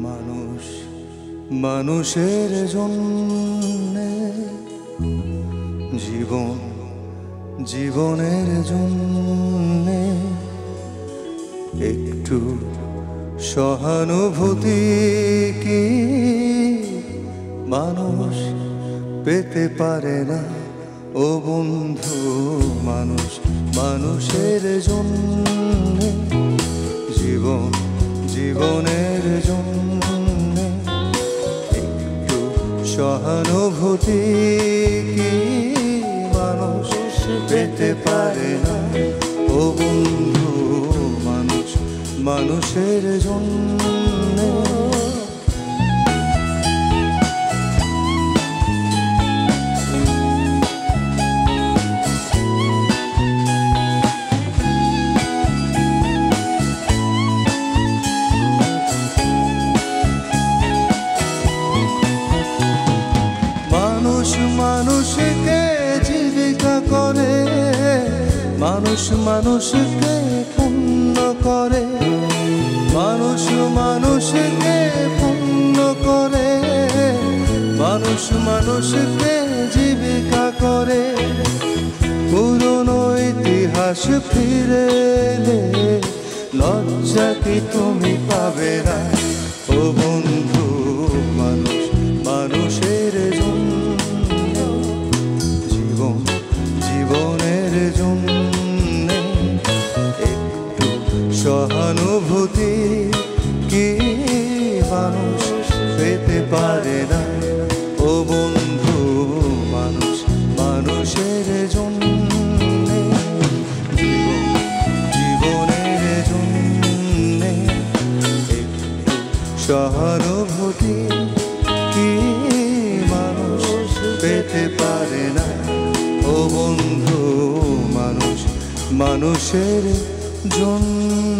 মানুষ মানুষের জন্যে, জীবন জীবনের জন্যে একটু সহানুভূতি কি মানুষ পেতে পারে না? ও বন্ধু, মানুষ মানুষের জন্যে, জীবন জীবনের জন্যে একটু সহানুভূতি কি মানুষ পেতে পারে না? ও বন্ধু, মানুষ মানুষের জন্যে। মানুষ মানুষকে জীবিকা করে, মানুষ মানুষকে পূর্ণ করে, মানুষ মানুষকে পূর্ণ করে, মানুষ মানুষকে জীবিকা করে। পুরনো ইতিহাস ফিরে এলে লজ্জা কি তুমি পাবে না? ও বন্ধু, মানুষ মানুষের জন্য, জীবন জীবনের জন্য একটু সহানুভূতি কি মানুষ পেতে পারে না? ও বন্ধু, মানুষ মানুষের জন্য, জীবন জীবনের জন্য একটু সহানুভূতি কি মানুষ পেতে পারে না? ও বন্ধু, মানুষ মানুষের জন্য।